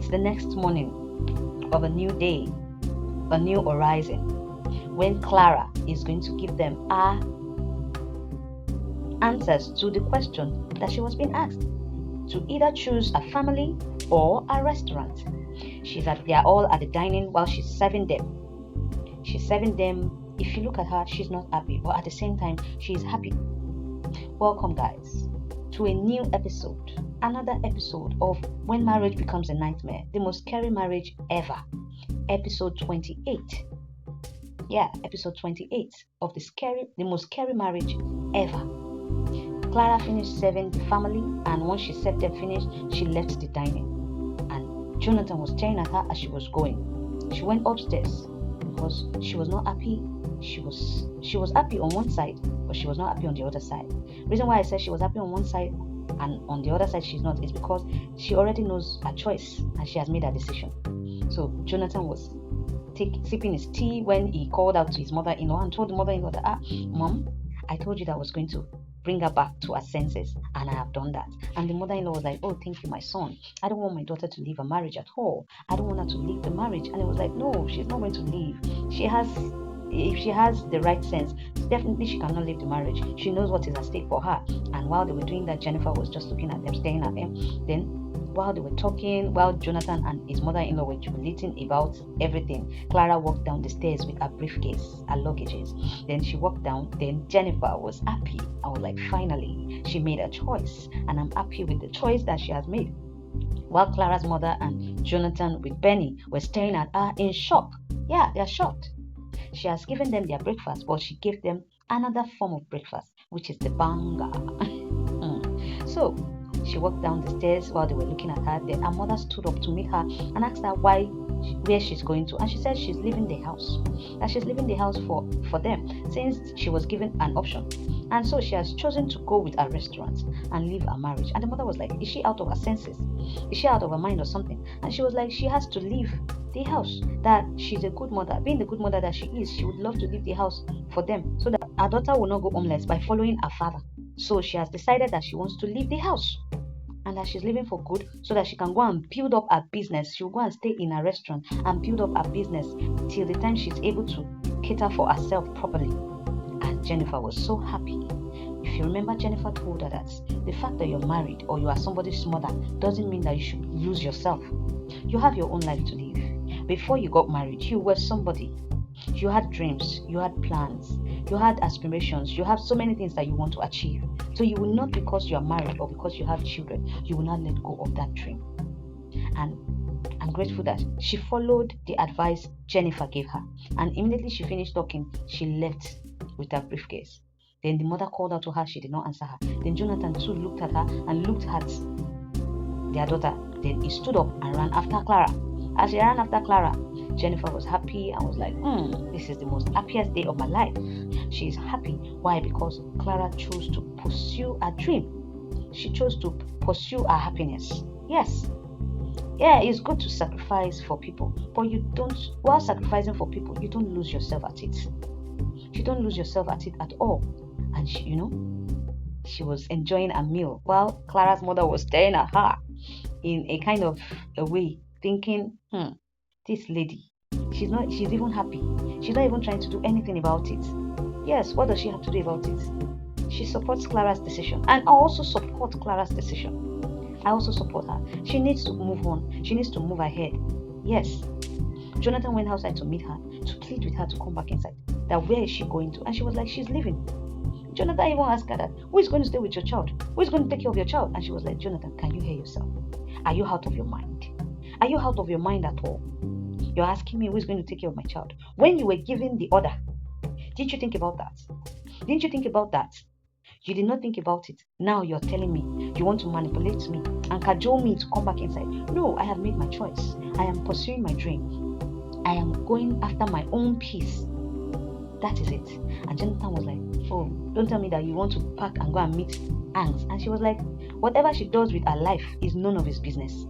It's the next morning of a new day, a new horizon, when Clara is going to give them answers to the question that she was being asked, to either choose a family or a restaurant. They are all at the dining while she's serving them. She's serving them. If you look at her, she's not happy, but at the same time, she's happy. Welcome, guys, to a new episode, another episode of When Marriage Becomes a Nightmare, the most scary marriage ever, episode 28. Yeah, episode 28 of the most scary marriage ever. Clara finished serving the family, and once she served them finished, she left the dining. And Jonathan was staring at her as she was going. She went upstairs because she was not happy. She was happy on one side, but she was not happy on the other side. The reason why I said she was happy on one side and on the other side she's not is because she already knows her choice and she has made her decision. So Jonathan was sipping his tea when he called out to his mother-in-law and told the mother-in-law that, Mom, I told you that I was going to bring her back to her senses, and I have done that. And the mother-in-law was like, oh, thank you, my son. I don't want my daughter to leave a marriage at all. I don't want her to leave the marriage. And it was like, no, she's not going to leave. If she has the right sense, definitely she cannot leave the marriage. She knows what is at stake for her. And while they were doing that, Jennifer was just looking at them, staring at them. Then while they were talking, while Jonathan and his mother-in-law were jubilating about everything, Clara walked down the stairs with her briefcase, her luggages. Then she walked down. Then Jennifer was happy. I was like, finally, she made a choice. And I'm happy with the choice that she has made. While Clara's mother and Jonathan with Benny were staring at her in shock. Yeah, they're shocked. She has given them their breakfast, but she gave them another form of breakfast, which is the banga. So she walked down the stairs while they were looking at her. Then her mother stood up to meet her and asked her where she's going to. And she said she's leaving the house. That she's leaving the house for them, since she was given an option. And so she has chosen to go with a restaurant and leave her marriage. And the mother was like, is she out of her senses? Is she out of her mind or something? And she was like, she has to leave the house. That she's a good mother. Being the good mother that she is, she would love to leave the house for them, so that her daughter will not go homeless by following her father. So she has decided that she wants to leave the house, and that she's leaving for good, so that she can go and build up her business. She'll go and stay in a restaurant and build up her business till the time she's able to cater for herself properly. And Jennifer was so happy. If you remember, Jennifer told her that the fact that you're married or you are somebody's mother doesn't mean that you should lose yourself. You have your own life to live. Before you got married, you were somebody. You had dreams, you had plans, you had aspirations, you have so many things that you want to achieve. So you will not, because you are married or because you have children, you will not let go of that dream. And I'm grateful that she followed the advice Jennifer gave her. And immediately she finished talking, she left with her briefcase. Then the mother called out to her, she did not answer her. Then Jonathan too looked at her and looked at their daughter. Then he stood up and ran after Clara. As he ran after Clara, Jennifer was happy and was like, this is the most happiest day of my life. She is happy. Why? Because Clara chose to pursue a dream. She chose to pursue her happiness. Yes. Yeah, it's good to sacrifice for people, but while sacrificing for people, you don't lose yourself at it. You don't lose yourself at it at all. And she was enjoying a meal while Clara's mother was staring at her in a kind of a way, thinking, this lady, she's even happy. She's not even trying to do anything about it. Yes, what does she have to do about it? She supports Clara's decision, and I also support Clara's decision. I also support her. She needs to move on. She needs to move ahead. Yes. Jonathan went outside to meet her, to plead with her to come back inside. That where is she going to? And she was like, she's leaving. Jonathan even asked her that, who is going to stay with your child? Who is going to take care of your child? And she was like, Jonathan, can you hear yourself? Are you out of your mind? Are you out of your mind at all? You're asking me who is going to take care of my child. When you were giving the order, didn't you think about that? Didn't you think about that? You did not think about it. Now you're telling me you want to manipulate me and cajole me to come back inside. No, I have made my choice. I am pursuing my dream. I am going after my own peace. That is it. And Jonathan was like, oh, don't tell me that you want to pack and go and meet ants. And she was like, whatever she does with her life is none of his business.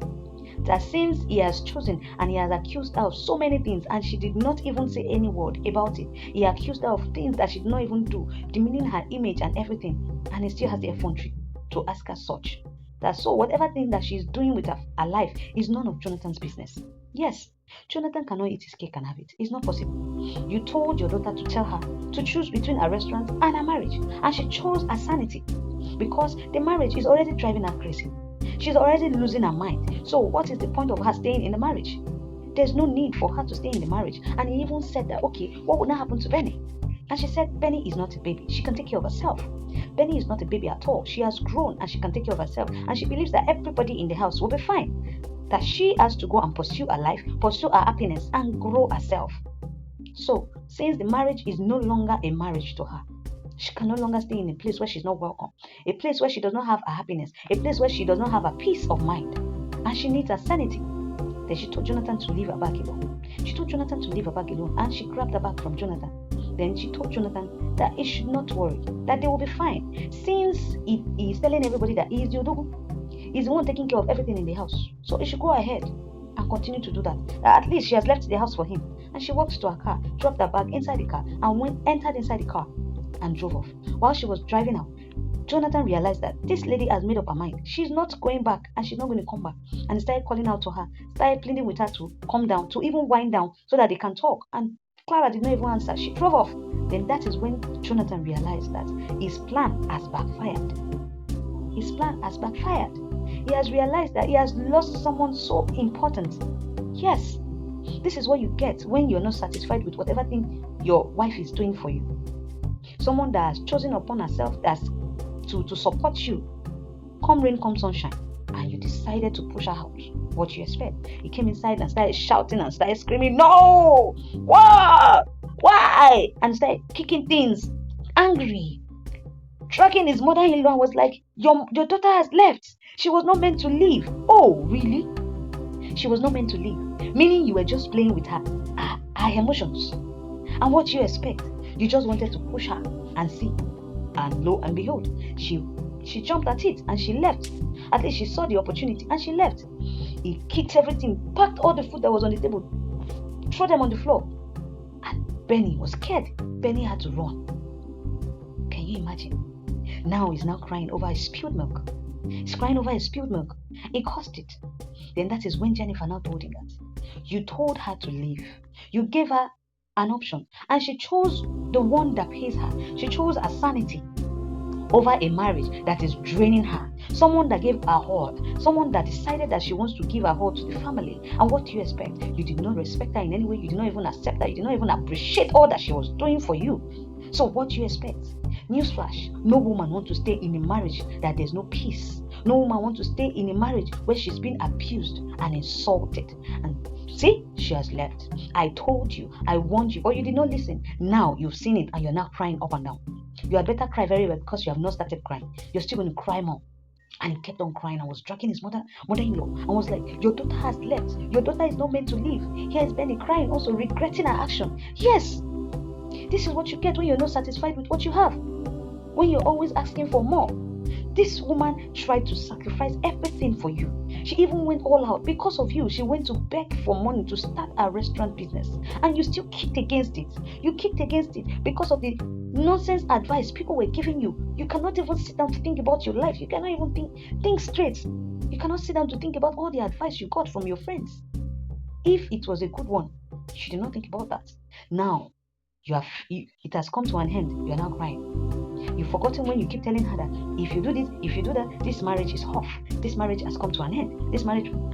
That since he has chosen and he has accused her of so many things and she did not even say any word about it, he accused her of things that she did not even do, demeaning her image and everything, and he still has the effrontery to ask her such. That so whatever thing that she's doing with her life is none of Jonathan's business. Yes, Jonathan cannot eat his cake and have it. It's not possible. You told your daughter to tell her to choose between a restaurant and a marriage, and she chose her sanity because the marriage is already driving her crazy. She's already losing her mind. So what is the point of her staying in the marriage? There's no need for her to stay in the marriage. And he even said that, okay, what would now happen to Benny? And she said, Benny is not a baby. She can take care of herself. Benny is not a baby at all. She has grown and she can take care of herself. And she believes that everybody in the house will be fine. That she has to go and pursue her life, pursue her happiness, and grow herself. So, since the marriage is no longer a marriage to her, she can no longer stay in a place where she's not welcome, a place where she does not have a happiness, a place where she does not have a peace of mind, and she needs her sanity. Then she told Jonathan to leave her bag alone. She told Jonathan to leave her bag alone, and she grabbed her bag from Jonathan. Then she told Jonathan that he should not worry, that they will be fine, since he is telling everybody that he is the Odogu. He's the one taking care of everything in the house. So he should go ahead and continue to do that. At least she has left the house for him. And she walked to her car, dropped her bag inside the car, and entered inside the car and drove off. While she was driving out, Jonathan realized that this lady has made up her mind. She's not going back and she's not going to come back. And he started calling out to her, started pleading with her to come down, to even wind down so that they can talk. And Clara did not even answer. She drove off. Then that is when Jonathan realized that his plan has backfired. His plan has backfired. He has realized that he has lost someone so important. Yes, this is what you get when you're not satisfied with whatever thing your wife is doing for you. Someone that has chosen upon herself to support you, come rain, come sunshine, and you decided to push her out. What do you expect? He came inside and started shouting and started screaming, "No! What? Why?" And started kicking things, angry, dragging his mother-in-law and was like, your daughter has left. She was not meant to leave. Oh, really? She was not meant to leave. Meaning you were just playing with her emotions. And what do you expect? You just wanted to push her and see. And lo and behold, she jumped at it and she left. At least she saw the opportunity and she left. He kicked everything, packed all the food that was on the table, threw them on the floor. And Benny was scared. Benny had to run. Can you imagine? Now he's now crying over his spilled milk. He's crying over his spilled milk. He caused it. Then that is when Jennifer now told him that you told her to leave. You gave her an option and she chose the one that pays her. She chose her sanity over a marriage that is draining her. Someone that gave her all. Someone that decided that she wants to give her all to the family. And what do you expect? You did not respect her in any way. You did not even accept her. You did not even appreciate all that she was doing for you. So what do you expect? Newsflash, no woman wants to stay in a marriage that there's no peace. No woman wants to stay in a marriage where she's been abused and insulted. And see, she has left. I told you, I warned you, but you did not listen. Now you've seen it and you're now crying up and down. You had better cry very well because you have not started crying. You're still going to cry more. And he kept on crying and was dragging his mother-in-law and was like, your daughter has left. Your daughter is not meant to leave. Here is Benny crying, also regretting her action. Yes, this is what you get when you're not satisfied with what you have. When you're always asking for more. This woman tried to sacrifice everything for you. She even went all out because of you. She went to beg for money to start a restaurant business. And you still kicked against it. You kicked against it because of the nonsense advice people were giving you. You cannot even sit down to think about your life. You cannot even think straight. You cannot sit down to think about all the advice you got from your friends. If it was a good one, you did not think about that. Now, it has come to an end. You are now crying. You've forgotten when you keep telling her that if you do this, if you do that, this marriage is off. This marriage has come to an end. This marriage will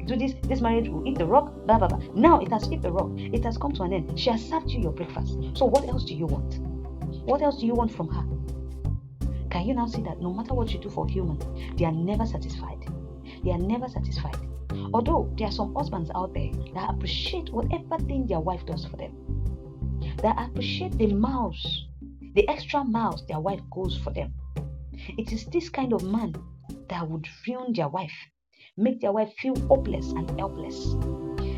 do this marriage will eat the rock, blah, blah, blah. Now it has hit the rock. It has come to an end. She has served you your breakfast. So what else do you want? What else do you want from her? Can you now see that no matter what you do for humans, they are never satisfied? They are never satisfied. Although there are some husbands out there that appreciate whatever thing their wife does for them. That appreciate the miles, the extra miles their wife goes for them. It is this kind of man that would ruin their wife, make their wife feel hopeless and helpless.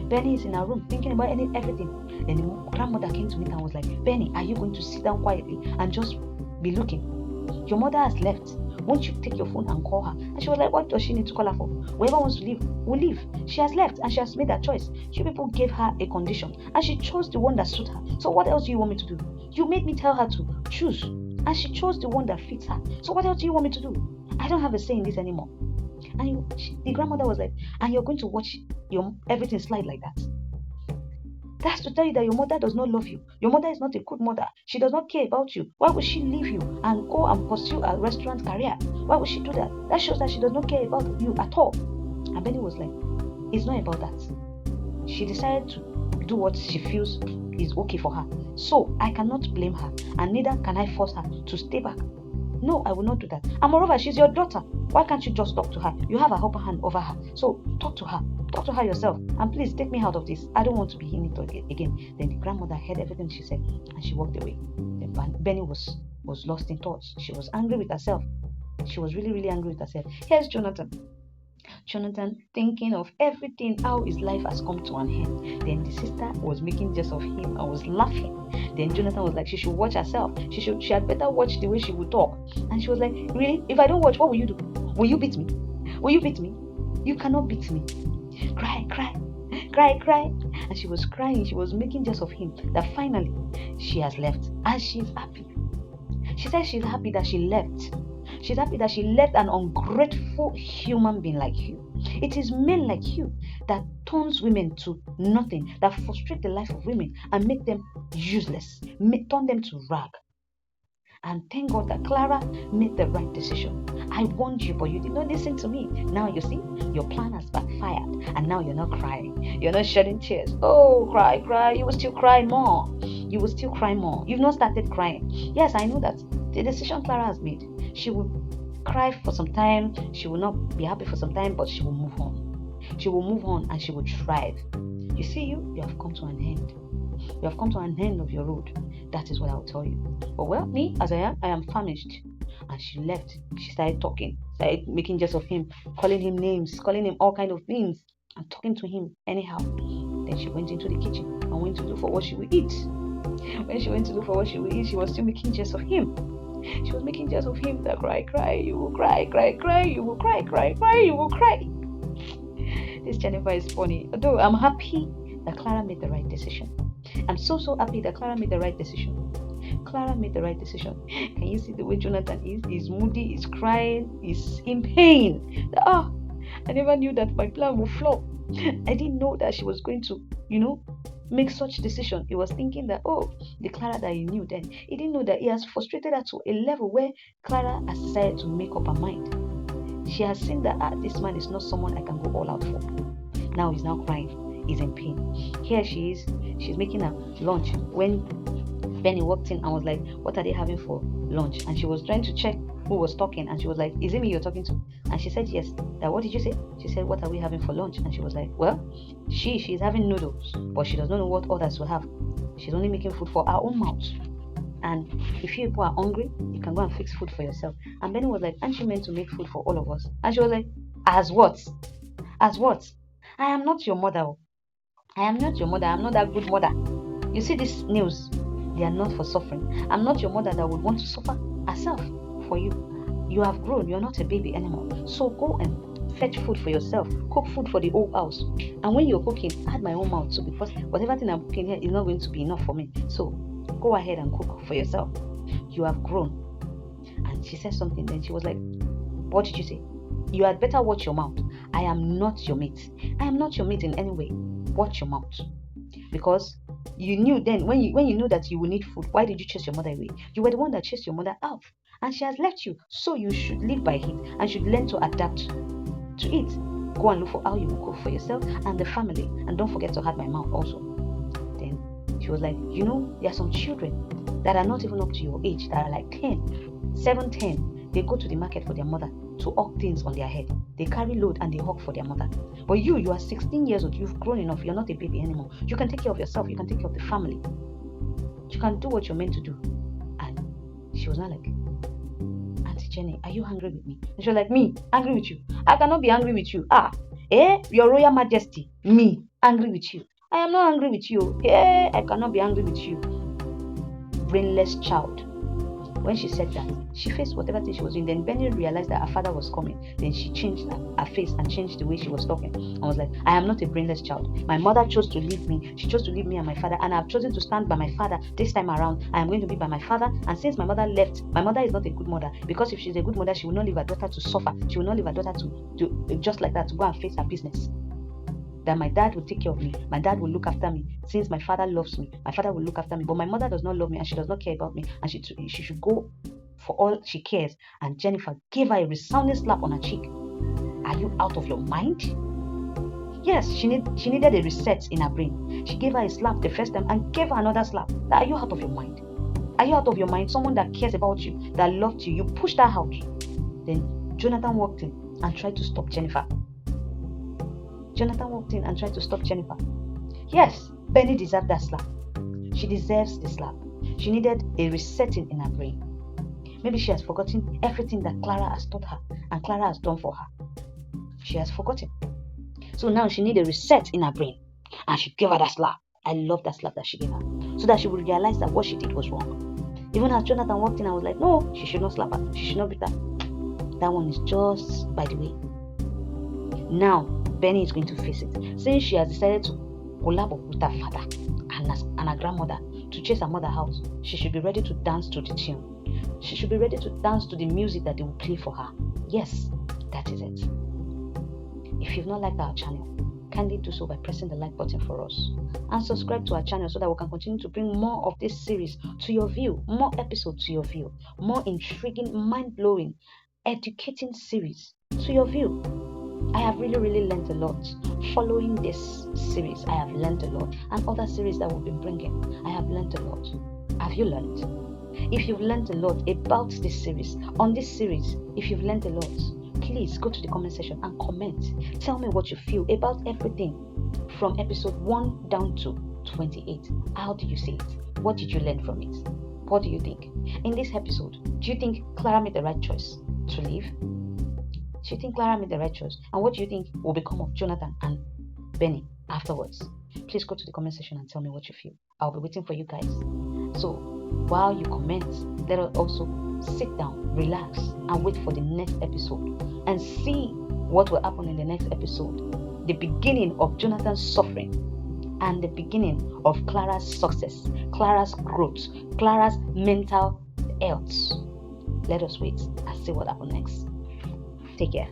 Benny is in her room thinking about everything. Then the grandmother came to me and was like, Benny, are you going to sit down quietly and just be looking? Your mother has left. Won't you take your phone and call her? And she was like, what does she need to call her for? Whoever wants to leave, will leave. She has left and she has made that choice. You people gave her a condition and she chose the one that suits her. So what else do you want me to do? You made me tell her to choose and she chose the one that fits her. So what else do you want me to do? I don't have a say in this anymore. And the grandmother was like, and you're going to watch your everything slide like that. That's to tell you that your mother does not love you. Your mother is not a good mother. She does not care about you. Why would she leave you and go and pursue a restaurant career? Why would she do that? That shows that she does not care about you at all. And Benny was like, it's not about that. She decided to do what she feels is okay for her. So I cannot blame her, and neither can I force her to stay back. No, I will not do that. And moreover, she's your daughter. Why can't you just talk to her? You have a upper hand over her. So talk to her. Talk to her yourself. And please take me out of this. I don't want to be in it again. Then the grandmother heard everything she said and she walked away. Then Benny was lost in thoughts. She was angry with herself. She was really, really angry with herself. Here's Jonathan. Jonathan thinking of everything, how his life has come to an end. Then the sister was making jest of him and was laughing. Then Jonathan was like, she should watch herself. She had better watch the way she would talk. And she was like, really? If I don't watch, what will you do? Will you beat me? Will you beat me? You cannot beat me. Cry, cry, cry, cry. And she was crying. She was making jest of him. That finally she has left. And she's happy. She said she's happy that she left. She's happy that she left an ungrateful human being like you. It is men like you that turns women to nothing, that frustrate the life of women and make them useless, turn them to rag. And thank God that Clara made the right decision. I warned you, but you did not listen to me. Now you see, your plan has backfired, and now you're not crying. You're not shedding tears. Oh, cry, cry. You will still cry more. You will still cry more. You've not started crying. Yes, I know that the decision Clara has made, she will cry for some time. She will not be happy for some time, but she will move on. She will move on and she will thrive. You see, you have come to an end. You have come to an end of your road. That is what I will tell you. But well, me as I am famished. And she left. She started talking, started making jest of him, calling him names, calling him all kind of things, and talking to him anyhow. Then she went into the kitchen and went to look for what she would eat. When she went to look for what she would eat, she was still making jest of him. She was making jest of him that cry, cry, you will cry, cry, cry, you will cry, cry, cry, you will cry. This Jennifer is funny. Although I'm happy that Clara made the right decision. I'm so happy that Clara made the right decision. Clara made the right decision. Can you see the way Jonathan is? He's moody, he's crying, he's in pain. I never knew that my plan would flop. I didn't know that she was going to, make such decision. He was thinking that, the Clara that he knew then, he didn't know that he has frustrated her to a level where Clara has decided to make up her mind. She has seen that this man is not someone I can go all out for. Now he's now crying. He's in pain. Here she is. She's making a lunch when Benny walked in and was like, what are they having for lunch? And she was trying to check who was talking, and she was like, is it me you're talking to? And she said yes. That, what did you say? She said, what are we having for lunch? And she was like, well, she's having noodles, but she does not know what others will have. She's only making food for her own mouth. And if you people are hungry, you can go and fix food for yourself. And Benny was like, aren't you meant to make food for all of us? And she was like, as what? As what? I am not your mother. I am not your mother. I'm not that good mother. You see these nails? They are not for suffering. I'm not your mother that would want to suffer herself for you. You have grown. You're not a baby anymore. So go and fetch food for yourself. Cook food for the whole house. And when you're cooking, add my own mouth too, because whatever thing I'm cooking here is not going to be enough for me. So go ahead and cook for yourself. You have grown. And she said something. Then she was like, what did you say? You had better watch your mouth. I am not your mate. I am not your mate in any way. Watch your mouth. Because you knew then, when you knew that you will need food, why did you chase your mother away? You were the one that chased your mother out. And she has left you. So you should live by it and should learn to adapt to it. Go and look for how you will cook for yourself and the family. And don't forget to have my mouth also. Then she was like, there are some children that are not even up to your age, that are like 10, 7, 10. They go to the market for their mother to hawk things on their head. They carry load and they hawk for their mother. But you are 16 years old. You've grown enough. You're not a baby anymore. You can take care of yourself. You can take care of the family. You can do what you're meant to do. And she was not like, Auntie Jenny, are you angry with me? And she was like, me, angry with you? I cannot be angry with you. Your Royal Majesty, me, angry with you. I am not angry with you. I cannot be angry with you. Brainless child. When she said that, she faced whatever thing she was doing. Then Benny realized that her father was coming. Then she changed her face and changed the way she was talking. I was like, I am not a brainless child. My mother chose to leave me. She chose to leave me and my father, and I've chosen to stand by my father this time around. I am going to be by my father. And since my mother left, my mother is not a good mother, because if she's a good mother, she will not leave her daughter to suffer. She will not leave her daughter to just like that, to go and face her business. That my dad will take care of me. My dad will look after me. Since my father loves me, my father will look after me. But my mother does not love me, and she does not care about me, and she should go for all she cares. And Jennifer gave her a resounding slap on her cheek. Are you out of your mind? Yes, she needed a reset in her brain. She gave her a slap the first time and gave her another slap. Are you out of your mind? Are you out of your mind? Someone that cares about you, that loved you, you pushed her out. Then Jonathan walked in and tried to stop Jennifer. Yes, Benny deserved that slap. She deserves the slap. She needed a resetting in her brain. Maybe she has forgotten everything that Clara has taught her and Clara has done for her. She has forgotten. So now she needs a reset in her brain. And she gave her that slap. I love that slap that she gave her. So that she would realize that what she did was wrong. Even as Jonathan walked in, I was like, no, she should not slap her. She should not beat her. That one is just by the way. Now, Benny is going to face it. Since she has decided to collab with her father and her grandmother to chase her mother out, she should be ready to dance to the tune. She should be ready to dance to the music that they will play for her. Yes, that is it. If you've not liked our channel, kindly do so by pressing the like button for us. And subscribe to our channel so that we can continue to bring more of this series to your view, more episodes to your view, more intriguing, mind-blowing, educating series to your view. I have really learned a lot following this series. I have learned a lot, and other series that we'll be bringing. I have learned a lot. Have you learned? If you've learned a lot about this series, on this series, if you've learned a lot, please go to the comment section and comment. Tell me what you feel about everything from episode 1 down to 28. How do you see it? What did you learn from it? What do you think? In this episode, do you think Clara made the right choice to leave? Do you think Clara made the right choice? And what do you think will become of Jonathan and Benny afterwards? Please go to the comment section and tell me what you feel. I'll be waiting for you guys. So while you comment, let us also sit down, relax, and wait for the next episode and see what will happen in the next episode. The beginning of Jonathan's suffering and the beginning of Clara's success, Clara's growth, Clara's mental health. Let us wait and see what happens next. Take care.